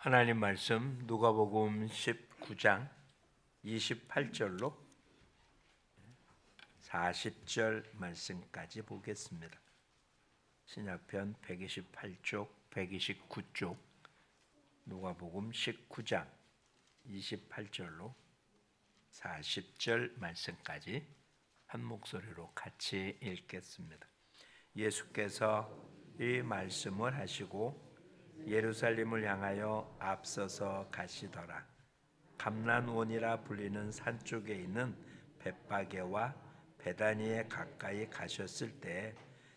하나님 말씀 누가복음 19장 28절로 40절 말씀까지 보겠습니다. 신약편 128쪽, 129쪽 누가복음 19장 28절로 40절 말씀까지 한 목소리로 같이 읽겠습니다. 예수께서 이 말씀을 하시고 예루살렘을 향하여 앞서서 가시더라. 감난원이라 불리는 산 쪽에 있는 벳바게와 베다니에 가까이 가셨을 때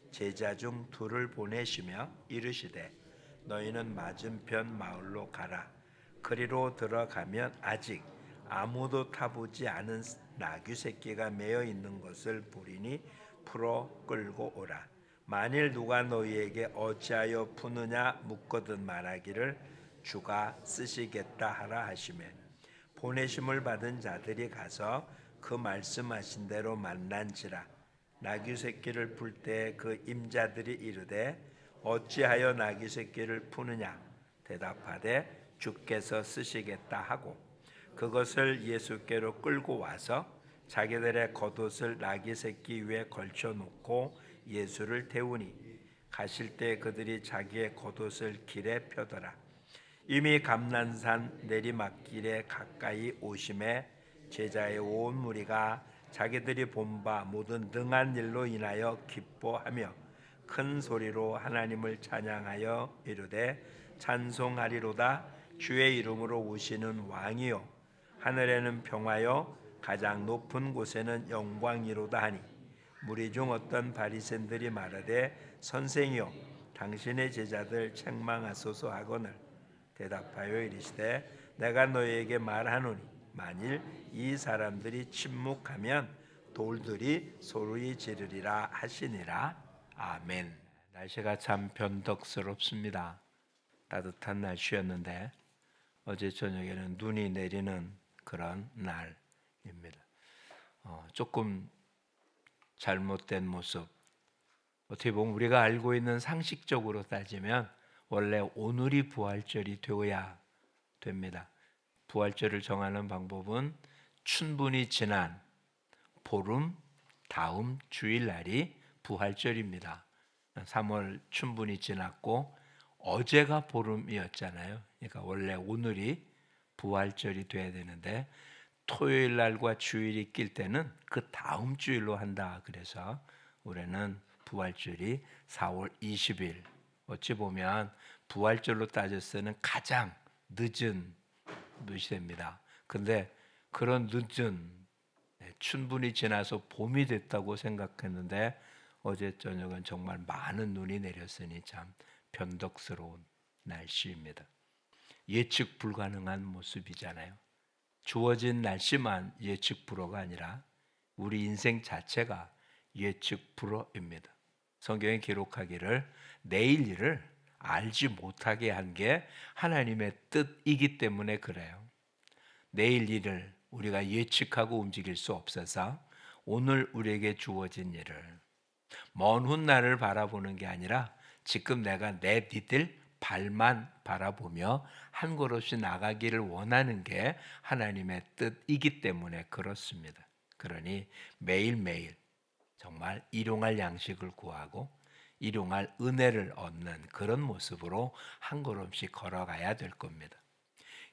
제자 중 둘을 보내시며 이르시되 너희는 맞은편 마을로 가라. 그리로 들어가면 아직 아무도 타보지 않은 나귀 새끼가 매어 있는 것을 보리니 풀어 끌고 오라. 만일 누가 너희에게 어찌하여 푸느냐 묻거든 말하기를 주가 쓰시겠다 하라 하시매 보내심을 받은 자들이 가서 그 말씀하신 대로 만난지라. 나귀 새끼를 풀 때 그 임자들이 이르되 어찌하여 나귀 새끼를 푸느냐 대답하되 주께서 쓰시겠다 하고 그것을 예수께로 끌고 와서 자기들의 겉옷을 나귀 새끼 위에 걸쳐 놓고 예수를 태우니 가실 때 그들이 자기의 겉옷을 길에 펴더라. 이미 감난산 내리막길에 가까이 오심에 제자의 온 무리가 자기들이 본 바 모든 능한 일로 인하여 기뻐하며 큰 소리로 하나님을 찬양하여 이르되 찬송하리로다. 주의 이름으로 오시는 왕이요 하늘에는 평화요 가장 높은 곳에는 영광이로다 하니 무리 중 어떤 바리새인들이 말하되 선생이여 당신의 제자들 책망하소서 하거늘 대답하여 이르시되 내가 너희에게 말하노니 만일 이 사람들이 침묵하면 돌들이 소리 지르리라 하시니라. 아멘. 날씨가 참 변덕스럽습니다. 따뜻한 날씨였는데 어제 저녁에는 눈이 내리는 그런 날입니다. 조금 잘못된 모습, 어떻게 보면 우리가 알고 있는 상식적으로 따지면 원래 오늘이 부활절이 되어야 됩니다. 부활절을 정하는 방법은 춘분이 지난 보름 다음 주일날이 부활절입니다. 3월 춘분이 지났고 어제가 보름이었잖아요. 그러니까 원래 오늘이 부활절이 돼야 되는데 토요일 날과 주일이 낄 때는 그 다음 주일로 한다. 그래서 올해는 부활절이 4월 20일. 어찌 보면 부활절로 따졌을 때는 가장 늦은 시대입니다. 근데 그런 늦은 춘분이 지나서 봄이 됐다고 생각했는데 어제 저녁은 정말 많은 눈이 내렸으니 참 변덕스러운 날씨입니다. 예측 불가능한 모습이잖아요. 주어진 날씨만 예측 불허가 아니라 우리 인생 자체가 예측 불허입니다. 성경에 기록하기를 내일 일을 알지 못하게 한 게 하나님의 뜻이기 때문에 그래요. 내일 일을 우리가 예측하고 움직일 수 없어서 오늘 우리에게 주어진 일을 먼 훗날을 바라보는 게 아니라 지금 내가 내 뒤뜰 발만 바라보며 한 걸음씩 나가기를 원하는 게 하나님의 뜻이기 때문에 그렇습니다. 그러니 매일매일 정말 일용할 양식을 구하고 일용할 은혜를 얻는 그런 모습으로 한 걸음씩 걸어가야 될 겁니다.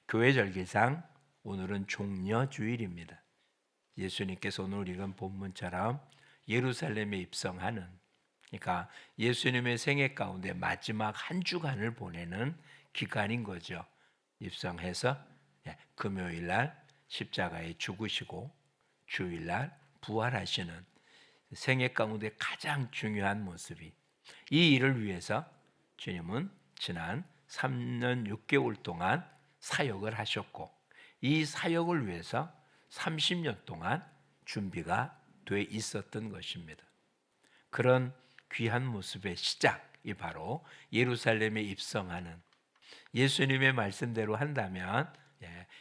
교회 절기상 오늘은 종려주일입니다. 예수님께서 오늘 읽은 본문처럼 예루살렘에 입성하는, 그러니까 예수님의 생애 가운데 마지막 한 주간을 보내는 기간인 거죠. 입성해서 금요일날 십자가에 죽으시고 주일날 부활하시는 생애 가운데 가장 중요한 모습이, 이 일을 위해서 주님은 지난 3년 6개월 동안 사역을 하셨고 이 사역을 위해서 30년 동안 준비가 돼 있었던 것입니다. 그런 귀한 모습의 시작이 바로 예루살렘에 입성하는, 예수님의 말씀대로 한다면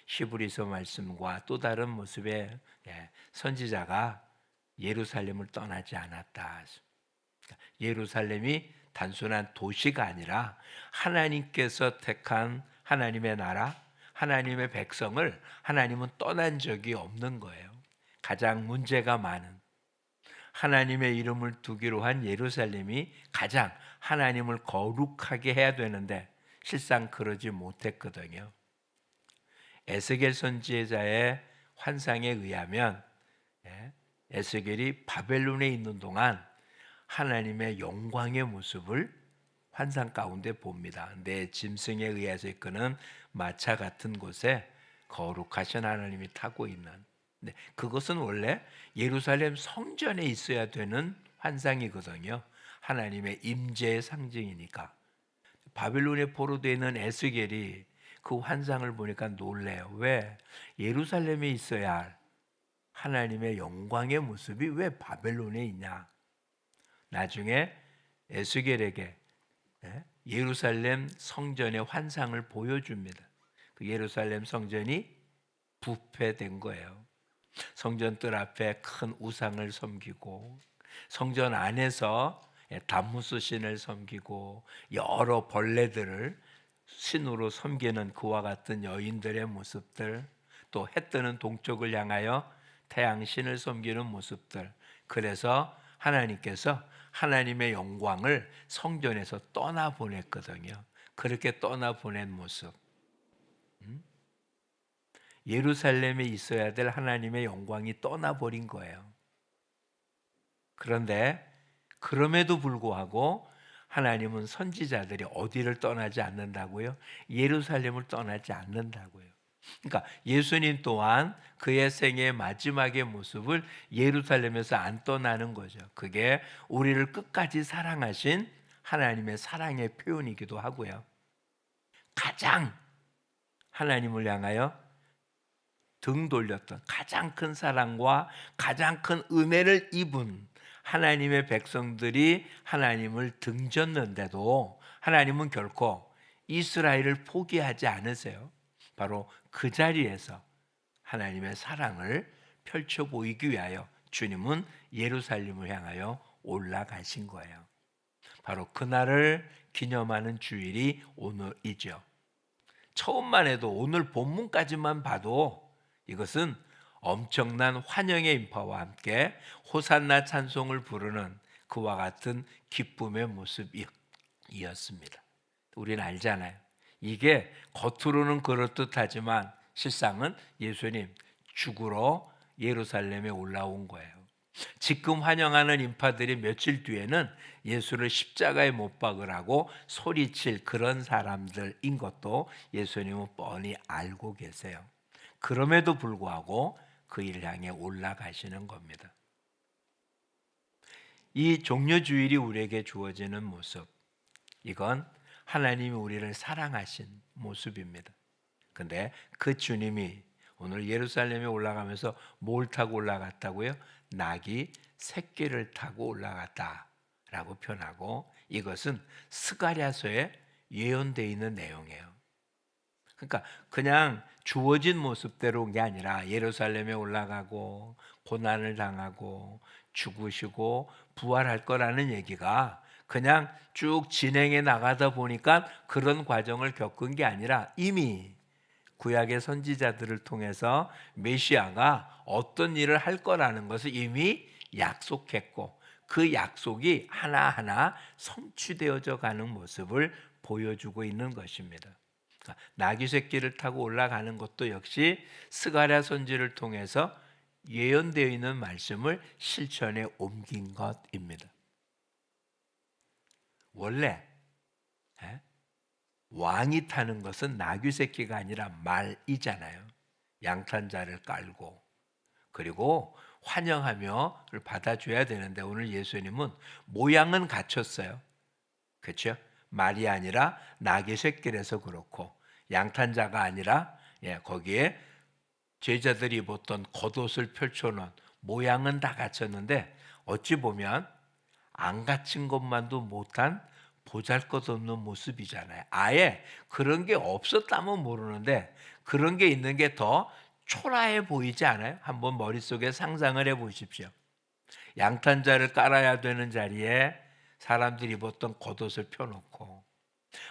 히브리서 말씀과 또 다른 모습의 선지자가 예루살렘을 떠나지 않았다. 예루살렘이 단순한 도시가 아니라 하나님께서 택한 하나님의 나라, 하나님의 백성을 하나님은 떠난 적이 없는 거예요. 가장 문제가 많은 하나님의 이름을 두기로 한 예루살렘이 가장 하나님을 거룩하게 해야 되는데 실상 그러지 못했거든요. 에스겔 선지자의 환상에 의하면 에스겔이 바벨론에 있는 동안 하나님의 영광의 모습을 환상 가운데 봅니다. 내 짐승에 의해서 이끄는 마차 같은 곳에 거룩하신 하나님이 타고 있는, 근데 그것은 원래 예루살렘 성전에 있어야 되는 환상이거든요. 하나님의 임재의 상징이니까. 바빌론에 포로되어 있는 에스겔이 그 환상을 보니까 놀래요. 왜? 예루살렘에 있어야 할 하나님의 영광의 모습이 왜 바벨론에 있냐? 나중에 에스겔에게 예루살렘 성전의 환상을 보여줍니다. 그 예루살렘 성전이 부패된 거예요. 성전 뜰 앞에 큰 우상을 섬기고 성전 안에서 담무스 신을 섬기고 여러 벌레들을 신으로 섬기는 그와 같은 여인들의 모습들, 또 해 뜨는 동쪽을 향하여 태양신을 섬기는 모습들. 그래서 하나님께서 하나님의 영광을 성전에서 떠나보냈거든요. 그렇게 떠나보낸 모습, 예루살렘에 있어야 될 하나님의 영광이 떠나버린 거예요. 그런데 그럼에도 불구하고 하나님은 선지자들이 어디를 떠나지 않는다고요? 예루살렘을 떠나지 않는다고요. 그러니까 예수님 또한 그의 생애의 마지막의 모습을 예루살렘에서 안 떠나는 거죠. 그게 우리를 끝까지 사랑하신 하나님의 사랑의 표현이기도 하고요. 가장 하나님을 향하여 등 돌렸던 가장 큰 사랑과 가장 큰 은혜를 입은 하나님의 백성들이 하나님을 등졌는데도 하나님은 결코 이스라엘을 포기하지 않으세요. 바로 그 자리에서 하나님의 사랑을 펼쳐 보이기 위하여 주님은 예루살렘을 향하여 올라가신 거예요. 바로 그날을 기념하는 주일이 오늘이죠. 처음만 해도 오늘 본문까지만 봐도 이것은 엄청난 환영의 인파와 함께 호산나 찬송을 부르는 그와 같은 기쁨의 모습이었습니다. 우리는 알잖아요. 이게 겉으로는 그럴듯하지만 실상은 예수님 죽으러 예루살렘에 올라온 거예요. 지금 환영하는 인파들이 며칠 뒤에는 예수를 십자가에 못 박으라고 소리칠 그런 사람들인 것도 예수님은 뻔히 알고 계세요. 그럼에도 불구하고 그 일을 향해 올라가시는 겁니다. 이 종려주일이 우리에게 주어지는 모습, 이건 하나님이 우리를 사랑하신 모습입니다. 근데 그 주님이 오늘 예루살렘에 올라가면서 뭘 타고 올라갔다고요? 낙이 새끼를 타고 올라갔다라고 표현하고, 이것은 스가랴서에 예언되어 있는 내용이에요. 그러니까 그냥 주어진 모습대로 온 게 아니라 예루살렘에 올라가고 고난을 당하고 죽으시고 부활할 거라는 얘기가 그냥 쭉 진행해 나가다 보니까 그런 과정을 겪은 게 아니라 이미 구약의 선지자들을 통해서 메시아가 어떤 일을 할 거라는 것을 이미 약속했고 그 약속이 하나하나 성취되어져 가는 모습을 보여주고 있는 것입니다. 나귀 새끼를 타고 올라가는 것도 역시 스가랴 선지를 통해서 예언되어 있는 말씀을 실천에 옮긴 것입니다. 원래 왕이 타는 것은 나귀 새끼가 아니라 말이잖아요. 양탄자를 깔고 그리고 환영하며 받아줘야 되는데 오늘 예수님은 모양은 갖췄어요. 그렇죠? 말이 아니라 나귀 새끼라서 그렇고 양탄자가 아니라 거기에 제자들이 입었던 겉옷을 펼쳐놓은 모양은 다 갖췄는데 어찌 보면 안 갖춘 것만도 못한 보잘것없는 모습이잖아요. 아예 그런 게 없었다면 모르는데 그런 게 있는 게 더 초라해 보이지 않아요? 한번 머릿속에 상상을 해보십시오. 양탄자를 깔아야 되는 자리에 사람들이 입었던 겉옷을 펴놓고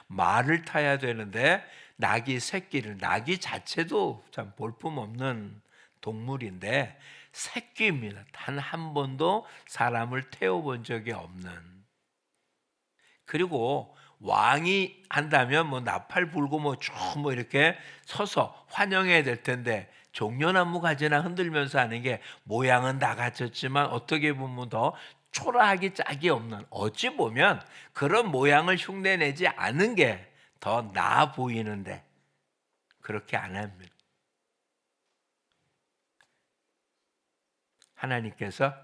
말을 타야 되는데 낙이 새끼를, 낙이 자체도 참 볼품없는 동물인데 새끼입니다. 단 한 번도 사람을 태워본 적이 없는. 그리고 왕이 한다면 뭐 나팔 불고 뭐 쭉 뭐 이렇게 서서 환영해야 될 텐데 종려나무 가지나 흔들면서 하는 게 모양은 다 갖췄지만 어떻게 보면 더 초라하기 짝이 없는, 어찌 보면 그런 모양을 흉내내지 않은 게 더 나아 보이는데 그렇게 안 합니다. 하나님께서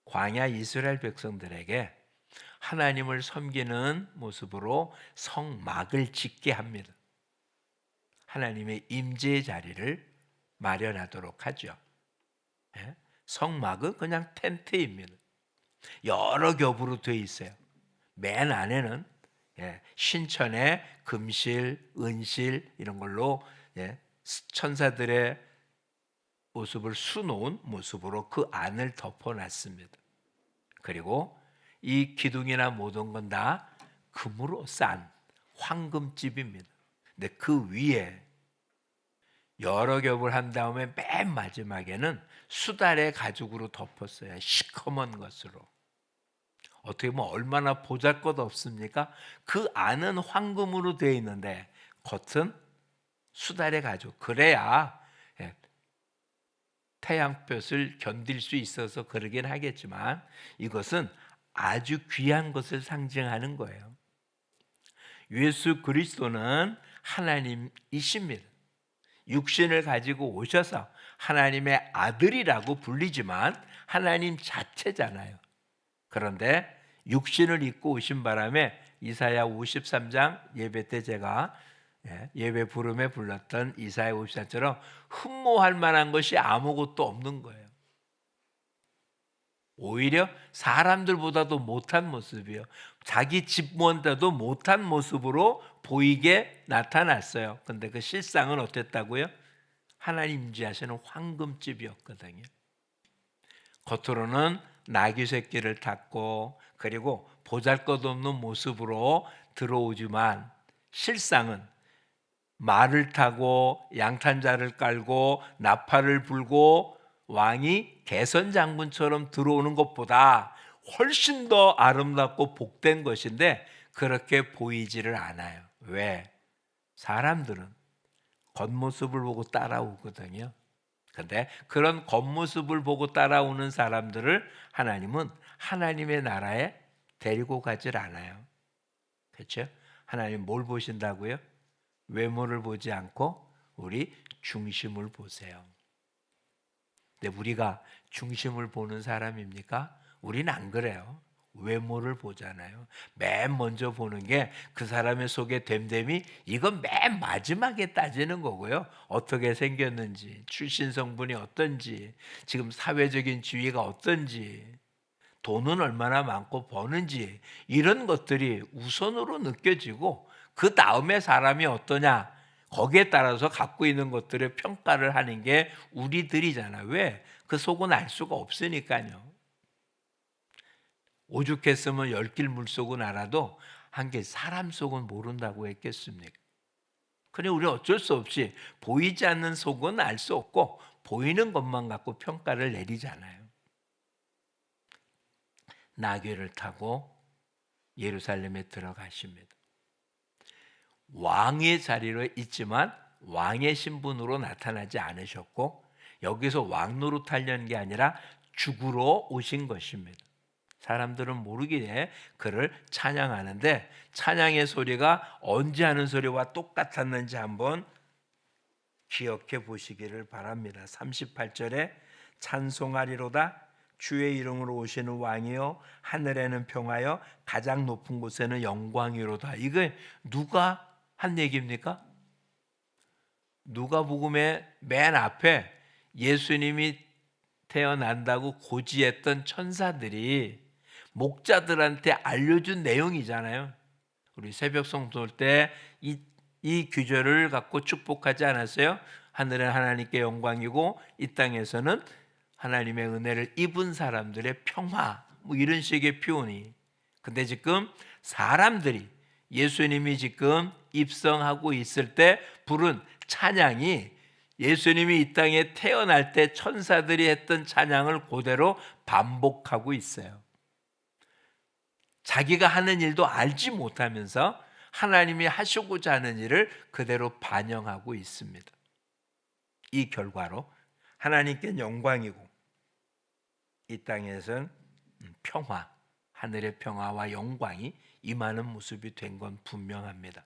광야 이스라엘 백성들에게 하나님을 섬기는 모습으로 성막을 짓게 합니다. 하나님의 임재의 자리를 마련하도록 하죠. 예? 성막은 그냥 텐트입니다. 여러 겹으로 되어 있어요. 맨 안에는 신천의 금실, 은실 이런 걸로 천사들의 모습을 수놓은 모습으로 그 안을 덮어놨습니다. 그리고 이 기둥이나 모든 건 다 금으로 싼 황금집입니다. 근데 그 위에 여러 겹을 한 다음에 맨 마지막에는 수달의 가죽으로 덮었어요. 시커먼 것으로. 어떻게 보면 얼마나 보잘것없습니까? 그 안은 황금으로 되어 있는데 겉은 수달의 가죽. 그래야 태양볕을 견딜 수 있어서 그러긴 하겠지만 이것은 아주 귀한 것을 상징하는 거예요. 예수 그리스도는 하나님이십니다. 육신을 가지고 오셔서 하나님의 아들이라고 불리지만 하나님 자체잖아요. 그런데 육신을 입고 오신 바람에 이사야 53장 예배 때 제가 예배 부름에 불렀던 이사야 54처럼 흠모할 만한 것이 아무것도 없는 거예요. 오히려 사람들보다도 못한 모습이요. 자기 집원자도 못한 모습으로 보이게 나타났어요. 근데 그 실상은 어땠다고요? 하나님 임재하시는 황금집이었거든요. 겉으로는 나귀 새끼를 탔고 그리고 보잘것없는 모습으로 들어오지만 실상은 말을 타고 양탄자를 깔고 나팔을 불고 왕이 개선 장군처럼 들어오는 것보다 훨씬 더 아름답고 복된 것인데 그렇게 보이지를 않아요. 왜? 사람들은 겉모습을 보고 따라오거든요. 근데 그런 겉모습을 보고 따라오는 사람들을 하나님은 하나님의 나라에 데리고 가질 않아요. 그렇죠? 하나님 뭘 보신다고요? 외모를 보지 않고 우리 중심을 보세요. 근데 우리가 중심을 보는 사람입니까? 우리는 안 그래요. 외모를 보잖아요. 맨 먼저 보는 게 그 사람의 속에 됨됨이, 이건 맨 마지막에 따지는 거고요. 어떻게 생겼는지, 출신 성분이 어떤지, 지금 사회적인 지위가 어떤지, 돈은 얼마나 많고 버는지 이런 것들이 우선으로 느껴지고 그 다음에 사람이 어떠냐 거기에 따라서 갖고 있는 것들을 평가를 하는 게 우리들이잖아요. 왜? 그 속은 알 수가 없으니까요. 오죽했으면 열길 물속은 알아도 한개 사람 속은 모른다고 했겠습니까? 그래 우리 어쩔 수 없이 보이지 않는 속은 알 수 없고 보이는 것만 갖고 평가를 내리잖아요. 나귀를 타고 예루살렘에 들어가십니다. 왕의 자리로 있지만 왕의 신분으로 나타나지 않으셨고 여기서 왕 노릇하려는 게 아니라 죽으러 오신 것입니다. 사람들은 모르기에 그를 찬양하는데 찬양의 소리가 언제 하는 소리와 똑같았는지 한번 기억해 보시기를 바랍니다. 38절에 찬송하리로다 주의 이름으로 오시는 왕이요 하늘에는 평화요 가장 높은 곳에는 영광이로다. 이게 누가 한 얘기입니까? 누가복음의 맨 앞에 예수님이 태어난다고 고지했던 천사들이 목자들한테 알려준 내용이잖아요. 우리 새벽 성도 때 이 규절을 갖고 축복하지 않았어요? 하늘은 하나님께 영광이고 이 땅에서는 하나님의 은혜를 입은 사람들의 평화, 뭐 이런 식의 표현이. 근데 지금 사람들이 예수님이 지금 입성하고 있을 때 부른 찬양이 예수님이 이 땅에 태어날 때 천사들이 했던 찬양을 그대로 반복하고 있어요. 자기가 하는 일도 알지 못하면서 하나님이 하시고자 하는 일을 그대로 반영하고 있습니다. 이 결과로 하나님께 영광이고 이 땅에서는 평화, 하늘의 평화와 영광이 임하는 모습이 된 건 분명합니다.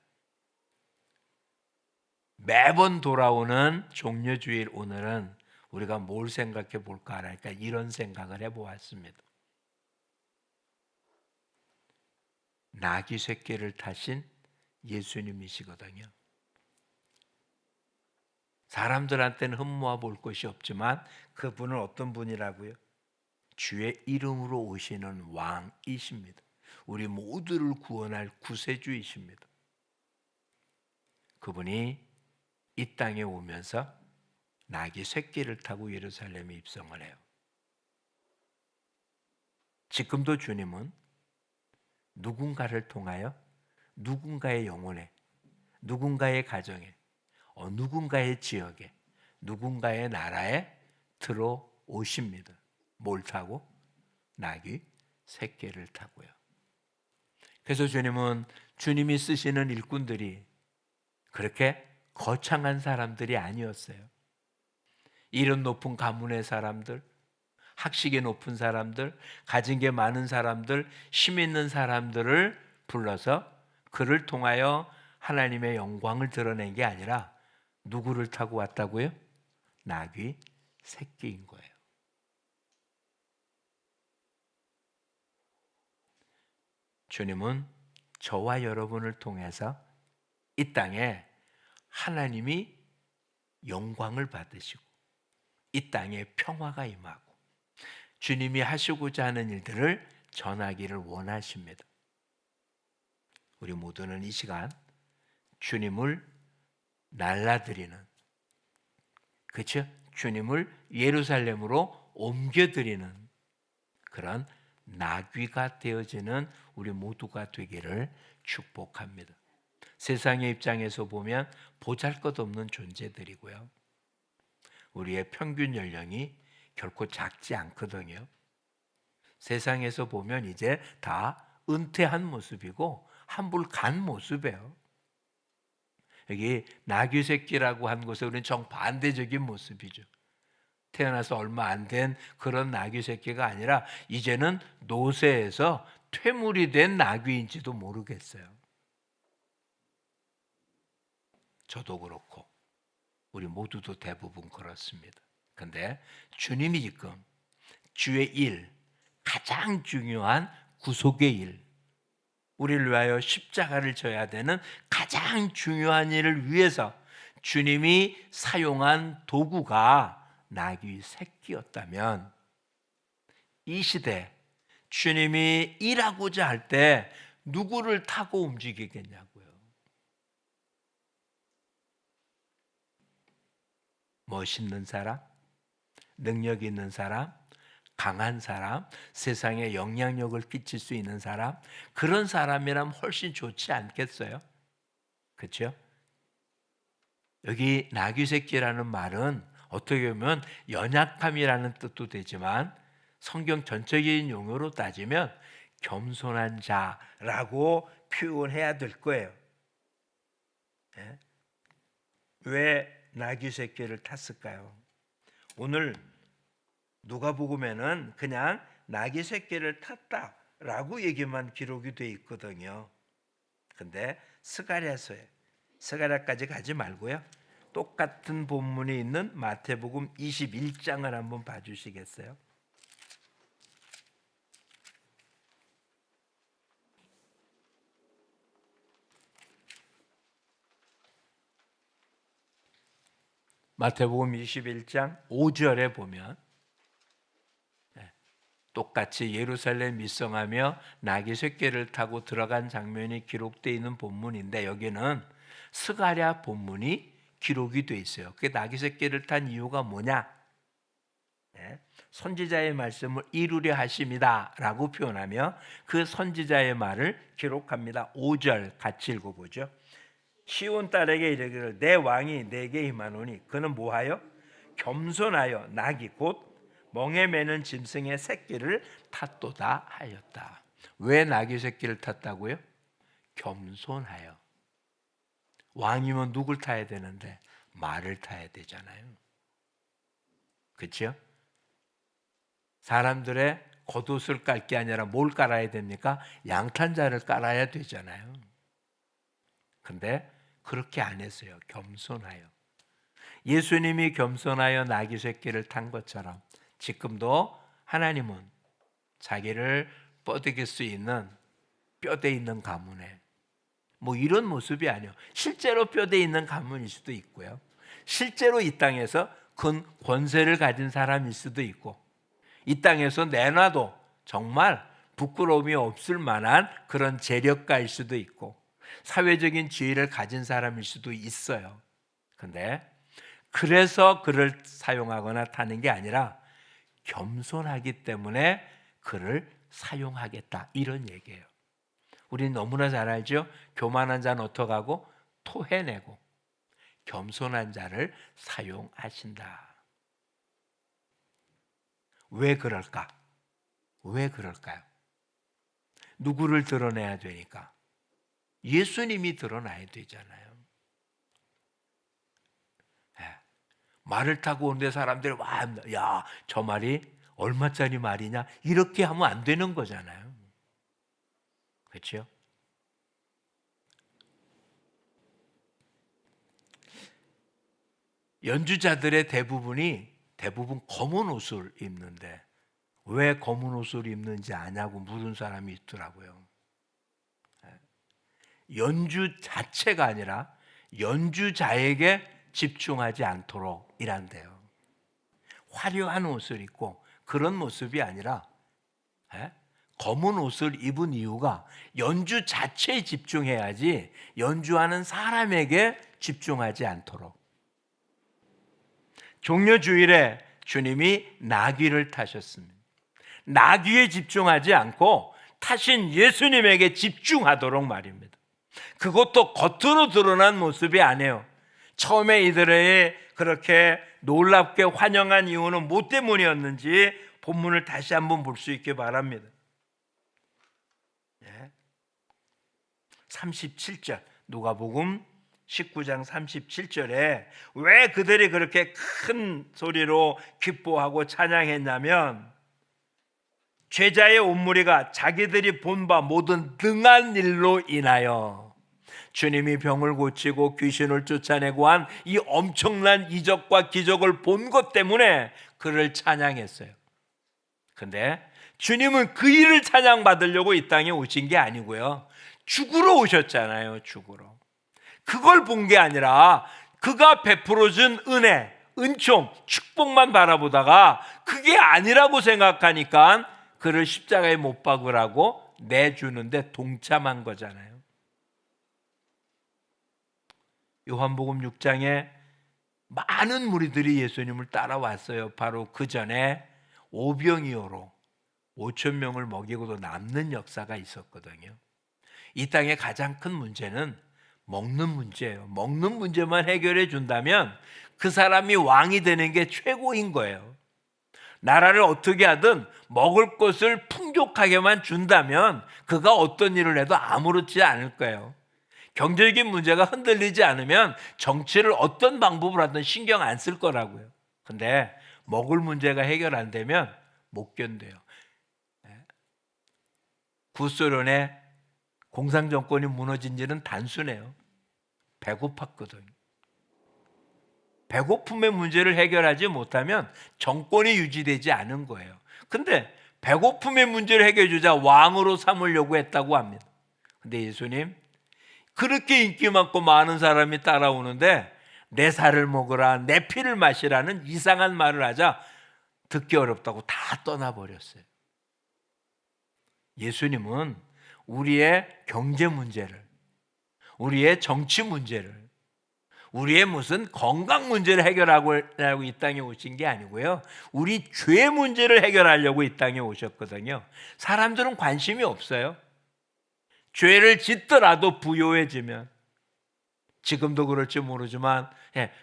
매번 돌아오는 종려주일 오늘은 우리가 뭘 생각해 볼까 하니까 이런 생각을 해보았습니다. 나귀 새끼를 타신 예수님이시거든요. 사람들한테는 흠모아 볼 것이 없지만 그분은 어떤 분이라고요? 주의 이름으로 오시는 왕이십니다. 우리 모두를 구원할 구세주이십니다. 그분이 이 땅에 오면서 나귀 새끼를 타고 예루살렘에 입성을 해요. 지금도 주님은 누군가를 통하여 누군가의 영혼에, 누군가의 가정에, 누군가의 지역에, 누군가의 나라에 들어오십니다. 뭘 타고? 나귀 새끼를 타고요. 그래서 주님은 주님이 쓰시는 일꾼들이 그렇게 거창한 사람들이 아니었어요. 이름 높은 가문의 사람들, 학식이 높은 사람들, 가진 게 많은 사람들, 힘 있는 사람들을 불러서 그를 통하여 하나님의 영광을 드러낸 게 아니라 누구를 타고 왔다고요? 나귀 새끼인 거예요. 주님은 저와 여러분을 통해서 이 땅에 하나님이 영광을 받으시고 이 땅에 평화가 임하고 주님이 하시고자 하는 일들을 전하기를 원하십니다. 우리 모두는 이 시간 주님을 날라드리는, 그렇죠? 주님을 예루살렘으로 옮겨드리는 그런 나귀가 되어지는 우리 모두가 되기를 축복합니다. 세상의 입장에서 보면 보잘것없는 존재들이고요. 우리의 평균 연령이 결코 작지 않거든요. 세상에서 보면 이제 다 은퇴한 모습이고 한불 간 모습이에요. 여기 나귀 새끼라고 한 것은 우리는 정반대적인 모습이죠. 태어나서 얼마 안 된 그런 나귀 새끼가 아니라 이제는 노새에서 퇴물이 된 나귀인지도 모르겠어요. 저도 그렇고 우리 모두도 대부분 그렇습니다. 그런데 주님이 지금 주의 일, 가장 중요한 구속의 일, 우리를 위하여 십자가를 져야 되는 가장 중요한 일을 위해서 주님이 사용한 도구가 나귀 새끼였다면 이 시대 주님이 일하고자 할 때 누구를 타고 움직이겠냐고요. 멋있는 사람, 능력 있는 사람, 강한 사람, 세상에 영향력을 끼칠 수 있는 사람, 그런 사람이라면 훨씬 좋지 않겠어요? 그렇죠? 여기 나귀 새끼라는 말은 어떻게 보면 연약함이라는 뜻도 되지만 성경 전체적인 용어로 따지면 겸손한 자라고 표현해야 될 거예요. 네? 왜 나귀 새끼를 탔을까요? 오늘 누가복음에는 그냥 나귀 새끼를 탔다라고 얘기만 기록이 돼 있거든요. 근데 스가랴까지 가지 말고요. 똑같은 본문이 있는 마태복음 21장을 한번 봐주시겠어요? 마태복음 21장 5절에 보면 똑같이 예루살렘 입성하며 나귀 새끼를 타고 들어간 장면이 기록되어 있는 본문인데 여기는 스가랴 본문이 기록이 되어 있어요. 그게 나귀 새끼를 탄 이유가 뭐냐? 선지자의 말씀을 이루려 하심이다 라고 표현하며 그 선지자의 말을 기록합니다. 5절 같이 읽어보죠. 시온 딸에게 이르기를 내 왕이 내게 임하노니 그는 뭐하여 겸손하여 나귀 곧 멍에 매는 짐승의 새끼를 탔도다 하였다. 왜 나귀 새끼를 탔다고요? 겸손하여. 왕이면 누굴 타야 되는데 말을 타야 되잖아요. 그렇죠? 사람들의 겉옷을 깔 게 아니라 뭘 깔아야 됩니까? 양탄자를 깔아야 되잖아요. 근데 그렇게 안 했어요. 겸손하여. 예수님이 겸손하여 나귀 새끼를 탄 것처럼 지금도 하나님은 자기를 뻗어길 수 있는 뼈대 있는 가문에 뭐 이런 모습이 아니에요. 실제로 뼈대 있는 가문일 수도 있고요. 실제로 이 땅에서 큰 권세를 가진 사람일 수도 있고 이 땅에서 내놔도 정말 부끄러움이 없을 만한 그런 재력가일 수도 있고 사회적인 지위를 가진 사람일 수도 있어요. 근데 그래서 그를 사용하거나 타는 게 아니라 겸손하기 때문에 그를 사용하겠다 이런 얘기예요. 우리는 너무나 잘 알죠? 교만한 자는 어떡하고 토해내고 겸손한 자를 사용하신다. 왜 그럴까? 왜 그럴까요? 누구를 드러내야 되니까? 예수님이 드러나야 되잖아요. 말을 타고 오는데 사람들이 와, 야, 저 말이 얼마짜리 말이냐? 이렇게 하면 안 되는 거잖아요. 그렇죠? 연주자들의 대부분 검은 옷을 입는데 왜 검은 옷을 입는지 아냐고 물은 사람이 있더라고요. 연주 자체가 아니라 연주자에게 집중하지 않도록 이란대요. 화려한 옷을 입고 그런 모습이 아니라 검은 옷을 입은 이유가 연주 자체에 집중해야지 연주하는 사람에게 집중하지 않도록. 종려주일에 주님이 나귀를 타셨습니다. 나귀에 집중하지 않고 타신 예수님에게 집중하도록 말입니다. 그것도 겉으로 드러난 모습이 아니에요. 처음에 이들의 그렇게 놀랍게 환영한 이유는 뭐 때문이었는지 본문을 다시 한번 볼 수 있게 바랍니다. 37절 누가복음 19장 37절에 왜 그들이 그렇게 큰 소리로 기뻐하고 찬양했냐면 죄자의 온 무리가 자기들이 본 바 모든 등한 일로 인하여 주님이 병을 고치고 귀신을 쫓아내고 한 이 엄청난 이적과 기적을 본 것 때문에 그를 찬양했어요. 근데 주님은 그 일을 찬양받으려고 이 땅에 오신 게 아니고요. 죽으러 오셨잖아요. 죽으러. 그걸 본 게 아니라 그가 베풀어준 은혜, 은총, 축복만 바라보다가 그게 아니라고 생각하니까 그를 십자가에 못 박으라고 내주는데 동참한 거잖아요. 요한복음 6장에 많은 무리들이 예수님을 따라왔어요. 바로 그 전에 오병이어로 5천 명을 먹이고도 남는 역사가 있었거든요. 이 땅의 가장 큰 문제는 먹는 문제예요. 먹는 문제만 해결해 준다면 그 사람이 왕이 되는 게 최고인 거예요. 나라를 어떻게 하든 먹을 것을 풍족하게만 준다면 그가 어떤 일을 해도 아무렇지 않을 거예요. 경제적인 문제가 흔들리지 않으면 정치를 어떤 방법으로 하든 신경 안 쓸 거라고요. 근데 먹을 문제가 해결 안 되면 못 견뎌요. 구소련의 공산정권이 무너진 일은 단순해요. 배고팠거든요. 배고픔의 문제를 해결하지 못하면 정권이 유지되지 않은 거예요. 근데 배고픔의 문제를 해결해 주자 왕으로 삼으려고 했다고 합니다. 근데 예수님 그렇게 인기 많고 많은 사람이 따라오는데 내 살을 먹으라 내 피를 마시라는 이상한 말을 하자 듣기 어렵다고 다 떠나버렸어요. 예수님은 우리의 경제 문제를, 우리의 정치 문제를, 우리의 무슨 건강 문제를 해결하고 이 땅에 오신 게 아니고요. 우리 죄 문제를 해결하려고 이 땅에 오셨거든요. 사람들은 관심이 없어요. 죄를 짓더라도 부요해지면 지금도 그럴지 모르지만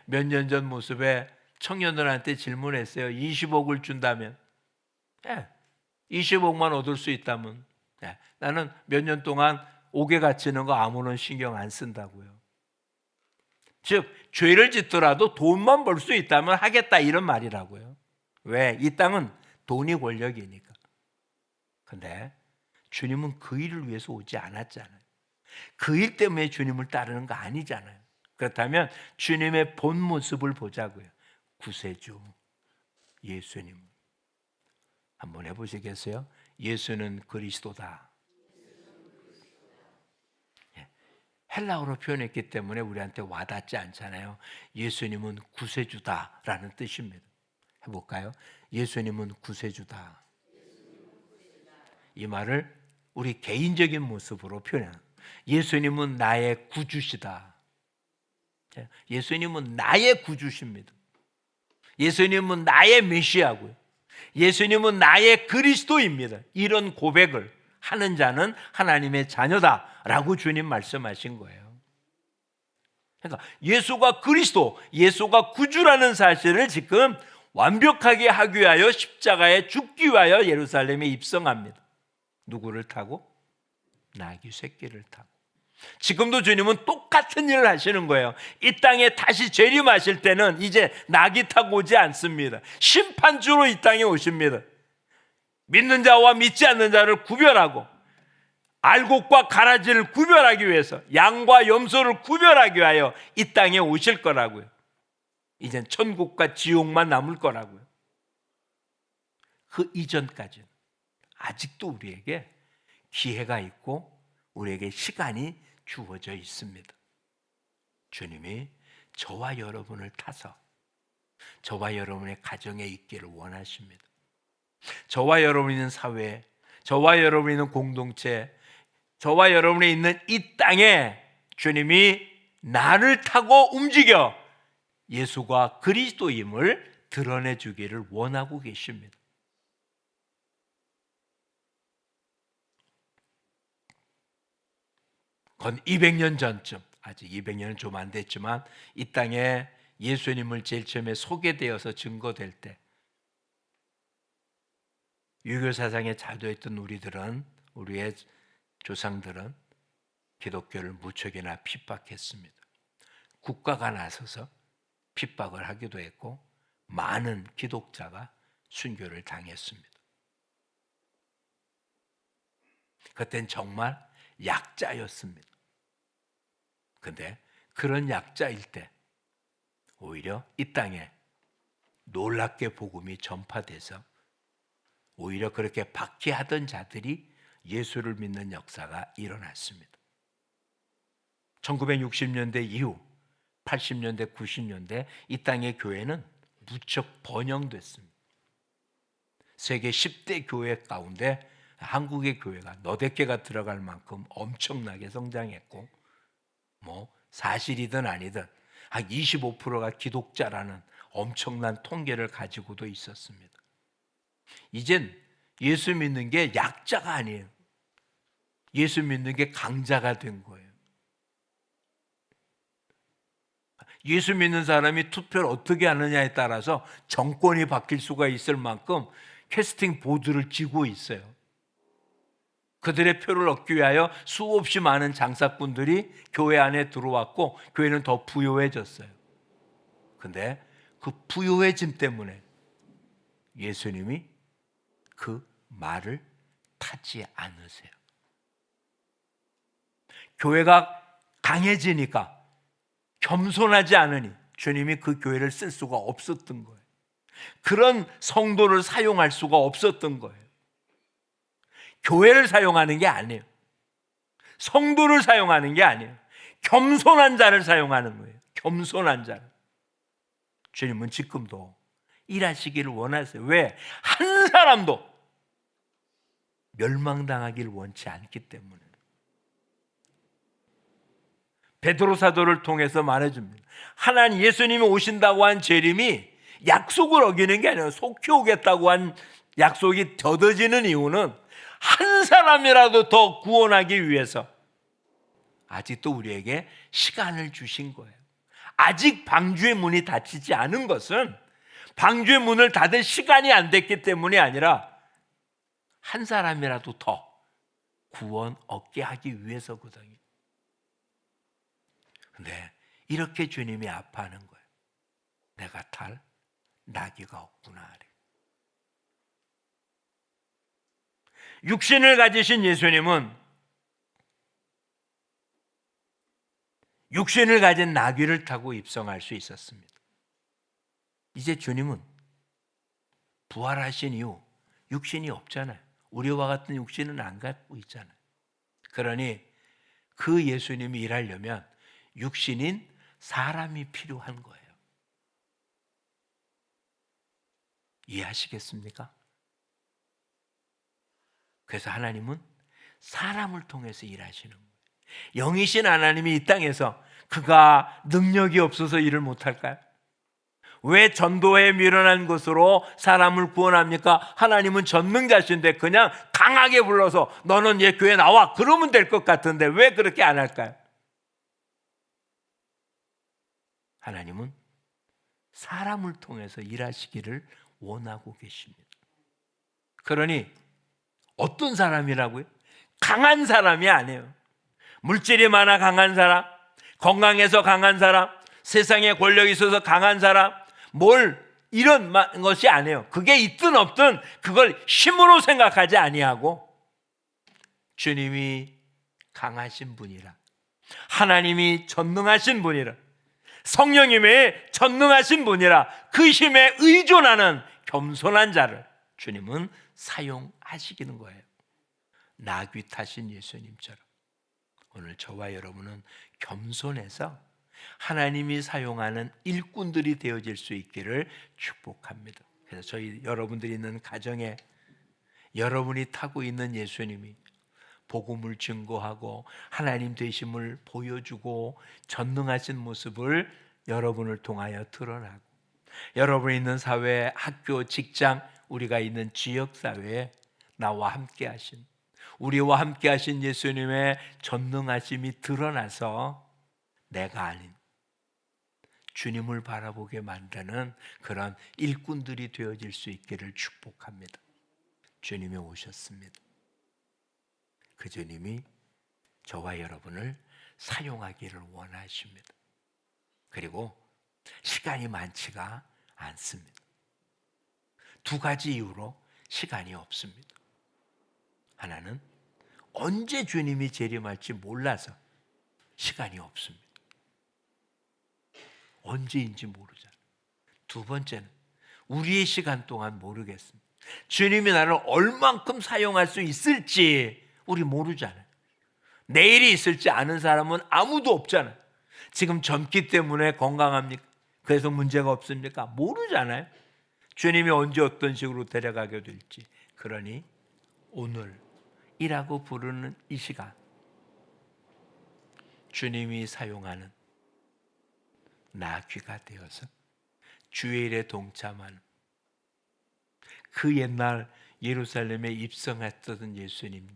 몇 년 전 모습에 청년들한테 질문했어요. 20억을 준다면, 20억만 얻을 수 있다면, 나는 몇 년 동안 옥에 갇히는 거 아무런 신경 안 쓴다고요. 즉 죄를 짓더라도 돈만 벌 수 있다면 하겠다, 이런 말이라고요. 왜? 이 땅은 돈이 권력이니까. 근데 주님은 그 일을 위해서 오지 않았잖아요. 그 일 때문에 주님을 따르는 거 아니잖아요. 그렇다면 주님의 본 모습을 보자고요. 구세주 예수님 한번 해보시겠어요? 예수는 그리스도다. 헬라어로 표현했기 때문에 우리한테 와닿지 않잖아요. 예수님은 구세주다라는 뜻입니다. 해볼까요? 예수님은 구세주다. 이 말을 우리 개인적인 모습으로 표현해요. 예수님은 나의 구주시다. 예수님은 나의 구주십니다. 예수님은 나의 메시아고요. 예수님은 나의 그리스도입니다. 이런 고백을 하는 자는 하나님의 자녀다라고 주님 말씀하신 거예요. 그러니까 예수가 그리스도, 예수가 구주라는 사실을 지금 완벽하게 하기 위하여 십자가에 죽기 위하여 예루살렘에 입성합니다. 누구를 타고? 나귀 새끼를 타고. 지금도 주님은 똑같은 일을 하시는 거예요. 이 땅에 다시 재림하실 때는 이제 나귀 타고 오지 않습니다. 심판주로 이 땅에 오십니다. 믿는 자와 믿지 않는 자를 구별하고 알곡과 가라지를 구별하기 위해서, 양과 염소를 구별하기 위하여 이 땅에 오실 거라고요. 이젠 천국과 지옥만 남을 거라고요. 그 이전까지는 아직도 우리에게 기회가 있고 우리에게 시간이 주어져 있습니다. 주님이 저와 여러분을 타서 저와 여러분의 가정에 있기를 원하십니다. 저와 여러분이 있는 사회, 저와 여러분이 있는 공동체, 저와 여러분이 있는 이 땅에 주님이 나를 타고 움직여 예수가 그리스도임을 드러내 주기를 원하고 계십니다. 건 200년 전쯤, 아직 200년은 좀 안 됐지만 이 땅에 예수님을 제일 처음에 소개되어서 증거될 때 유교 사상에 자도했던 우리의 조상들은 기독교를 무척이나 핍박했습니다. 국가가 나서서 핍박을 하기도 했고 많은 기독자가 순교를 당했습니다. 그땐 정말 약자였습니다. 근데 그런 약자일 때 오히려 이 땅에 놀랍게 복음이 전파돼서 오히려 그렇게 박해하던 자들이 예수를 믿는 역사가 일어났습니다. 1960년대 이후 80년대, 90년대 이 땅의 교회는 무척 번영됐습니다. 세계 10대 교회 가운데 한국의 교회가 너댓 개가 들어갈 만큼 엄청나게 성장했고 사실이든 아니든 한 25%가 기독자라는 엄청난 통계를 가지고도 있었습니다. 이젠 예수 믿는 게 약자가 아니에요. 예수 믿는 게 강자가 된 거예요. 예수 믿는 사람이 투표를 어떻게 하느냐에 따라서 정권이 바뀔 수가 있을 만큼 캐스팅 보드를 쥐고 있어요. 그들의 표를 얻기 위하여 수없이 많은 장사꾼들이 교회 안에 들어왔고 교회는 더 부유해졌어요. 근데 그 부유해짐 때문에 예수님이 그 말을 타지 않으세요. 교회가 강해지니까 겸손하지 않으니 주님이 그 교회를 쓸 수가 없었던 거예요. 그런 성도를 사용할 수가 없었던 거예요. 교회를 사용하는 게 아니에요. 성도를 사용하는 게 아니에요. 겸손한 자를 사용하는 거예요. 겸손한 자를. 주님은 지금도 일하시기를 원하세요. 왜? 한 사람도 멸망당하기를 원치 않기 때문에. 베드로 사도를 통해서 말해줍니다. 하나님 예수님이 오신다고 한 재림이 약속을 어기는 게 아니라 속히 오겠다고 한 약속이 더뎌지는 이유는 한 사람이라도 더 구원하기 위해서 아직도 우리에게 시간을 주신 거예요. 아직 방주의 문이 닫히지 않은 것은 방주의 문을 닫을 시간이 안 됐기 때문이 아니라 한 사람이라도 더 구원 얻게 하기 위해서거든요. 근데 이렇게 주님이 아파하는 거예요. 내가 탈 나귀가 없구나. 육신을 가지신 예수님은 육신을 가진 나귀를 타고 입성할 수 있었습니다. 이제 주님은 부활하신 이후 육신이 없잖아요. 우리와 같은 육신은 안 갖고 있잖아요. 그러니 그 예수님이 일하려면 육신인 사람이 필요한 거예요. 이해하시겠습니까? 그래서 하나님은 사람을 통해서 일하시는 거예요. 영이신 하나님이 이 땅에서 그가 능력이 없어서 일을 못할까요? 왜 전도에 미련한 것으로 사람을 구원합니까? 하나님은 전능자신데 그냥 강하게 불러서 너는 얘 교회 나와 그러면 될 것 같은데 왜 그렇게 안 할까요? 하나님은 사람을 통해서 일하시기를 원하고 계십니다. 그러니 어떤 사람이라고요? 강한 사람이 아니에요. 물질이 많아 강한 사람, 건강해서 강한 사람, 세상에 권력이 있어서 강한 사람, 이런 것이 아니에요. 그게 있든 없든 그걸 힘으로 생각하지 아니하고 주님이 강하신 분이라, 하나님이 전능하신 분이라, 성령님이 전능하신 분이라 그 힘에 의존하는 겸손한 자를 주님은 사용하시기는 거예요. 나귀 타신 예수님처럼 오늘 저와 여러분은 겸손해서 하나님이 사용하는 일꾼들이 되어질 수 있기를 축복합니다. 그래서 저희 여러분들이 있는 가정에 여러분이 타고 있는 예수님이 복음을 증거하고 하나님 되심을 보여주고 전능하신 모습을 여러분을 통하여 드러나고, 여러분이 있는 사회, 학교, 직장, 우리가 있는 지역사회에 나와 함께 하신, 우리와 함께 하신 예수님의 전능하심이 드러나서 내가 아닌 주님을 바라보게 만드는 그런 일꾼들이 되어질 수 있기를 축복합니다. 주님이 오셨습니다. 그 주님이 저와 여러분을 사용하기를 원하십니다. 그리고 시간이 많지가 않습니다. 두 가지 이유로 시간이 없습니다. 하나는 언제 주님이 재림할지 몰라서 시간이 없습니다. 언제인지 모르잖아요. 두 번째는 우리의 시간 동안 모르겠습니다. 주님이 나를 얼만큼 사용할 수 있을지 우리 모르잖아요. 내일이 있을지 아는 사람은 아무도 없잖아요. 지금 젊기 때문에 건강합니까? 그래서 문제가 없습니까? 모르잖아요. 주님이 언제 어떤 식으로 데려가게 될지. 그러니 오늘이라고 부르는 이 시간, 주님이 사용하는 나귀가 되어서 주의 일에 동참하는, 그 옛날 예루살렘에 입성했던 예수님,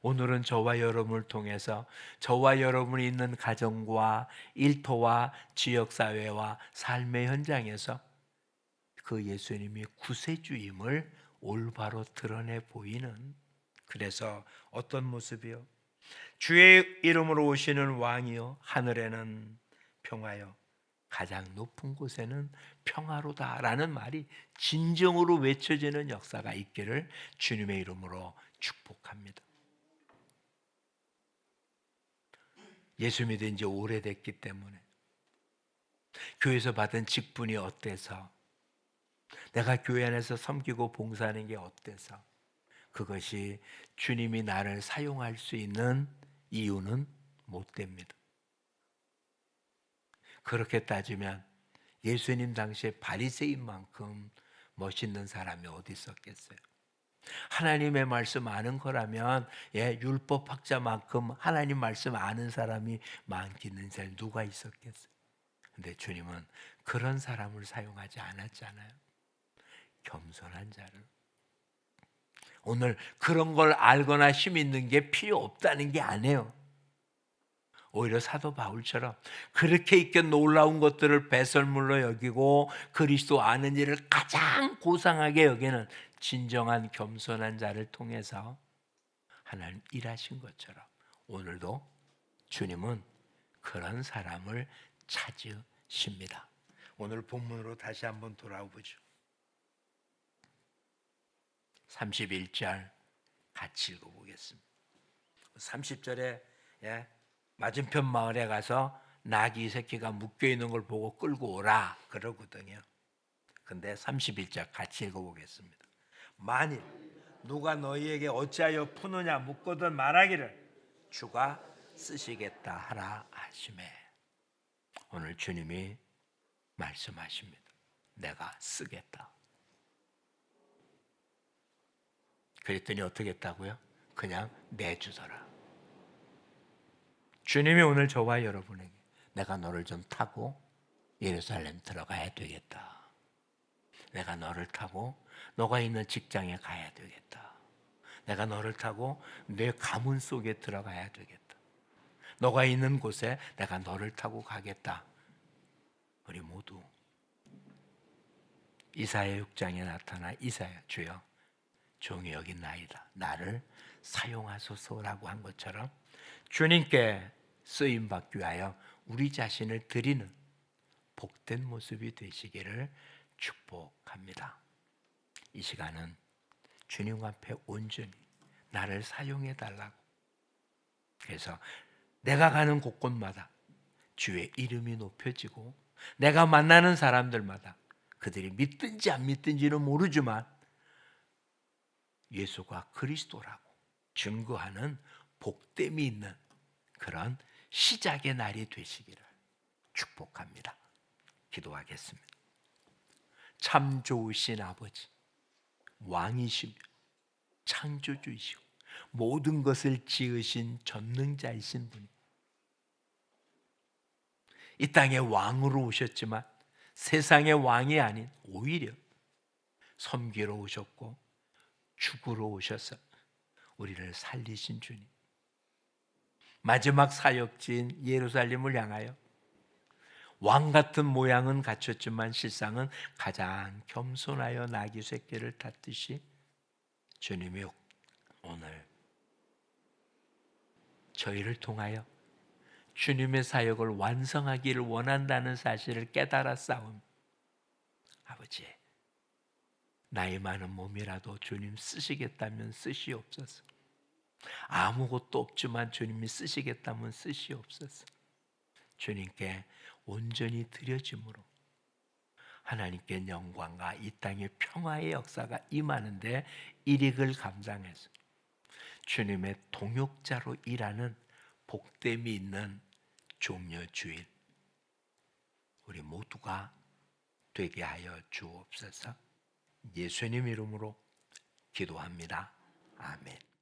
오늘은 저와 여러분을 통해서 저와 여러분이 있는 가정과 일터와 지역사회와 삶의 현장에서 그 예수님이 구세주임을 올바로 드러내 보이는, 그래서 어떤 모습이요? 주의 이름으로 오시는 왕이요, 하늘에는 평화요, 가장 높은 곳에는 평화로다라는 말이 진정으로 외쳐지는 역사가 있기를 주님의 이름으로 축복합니다. 예수 믿은 지 오래됐기 때문에, 교회에서 받은 직분이 어때서, 내가 교회 안에서 섬기고 봉사하는 게 어때서, 그것이 주님이 나를 사용할 수 있는 이유는 못 됩니다. 그렇게 따지면 예수님 당시에 바리새인만큼 멋있는 사람이 어디 있었겠어요? 하나님의 말씀 아는 거라면 율법학자만큼 하나님 말씀 아는 사람이 많기는 잘 누가 있었겠어요? 근데 주님은 그런 사람을 사용하지 않았잖아요. 겸손한 자를. 오늘 그런 걸 알거나 힘 있는 게 필요 없다는 게 아니에요. 오히려 사도 바울처럼 그렇게 있게 놀라운 것들을 배설물로 여기고 그리스도 아는 일을 가장 고상하게 여기는 진정한 겸손한 자를 통해서 하나님 일하신 것처럼 오늘도 주님은 그런 사람을 찾으십니다. 오늘 본문으로 다시 한번 돌아오죠. 31절 같이 읽어보겠습니다. 30절에 맞은편 마을에 가서 나귀 새끼가 묶여있는 걸 보고 끌고 오라 그러거든요. 근데 31절 같이 읽어보겠습니다. 만일 누가 너희에게 어찌하여 푸느냐 묻거든 말하기를 주가 쓰시겠다 하라 하시매. 오늘 주님이 말씀하십니다. 내가 쓰겠다. 그랬더니 어떻게 했다고요? 그냥 내주더라. 주님이 오늘 저와 여러분에게 내가 너를 좀 타고 예루살렘 들어가야 되겠다. 내가 너를 타고 너가 있는 직장에 가야 되겠다. 내가 너를 타고 내 가문 속에 들어가야 되겠다. 너가 있는 곳에 내가 너를 타고 가겠다. 우리 모두 이사야 6장에 나타나 이사야 주여 종이 여기 나이다. 나를 사용하소서라고 한 것처럼 주님께 쓰임받기 위하여 우리 자신을 드리는 복된 모습이 되시기를 축복합니다. 이 시간은 주님 앞에 온전히 나를 사용해 달라고. 그래서 내가 가는 곳곳마다 주의 이름이 높여지고 내가 만나는 사람들마다 그들이 믿든지 안 믿든지는 모르지만 예수가 그리스도라고 증거하는 복됨이 있는 그런 시작의 날이 되시기를 축복합니다. 기도하겠습니다. 참 좋으신 아버지, 왕이시며 창조주이시고 모든 것을 지으신 전능자이신 분이 이 땅의 왕으로 오셨지만 세상의 왕이 아닌 오히려 섬기러 오셨고 죽으러 오셔서 우리를 살리신 주님, 마지막 사역지인 예루살렘을 향하여 왕 같은 모양은 갖췄지만 실상은 가장 겸손하여 나귀 새끼를 탔듯이 주님이 오늘 저희를 통하여 주님의 사역을 완성하기를 원한다는 사실을 깨달아 싸움. 아버지, 나이 많은 몸이라도 주님 쓰시겠다면 쓰시옵소서. 아무것도 없지만 주님이 쓰시겠다면 쓰시옵소서. 주님께 온전히 드려짐으로 하나님께 영광과 이 땅의 평화의 역사가 임하는데 일익을 감당해서 주님의 동역자로 일하는 복됨이 있는 종려 주일 우리 모두가 되게 하여 주옵소서. 예수님 이름으로 기도합니다. 아멘.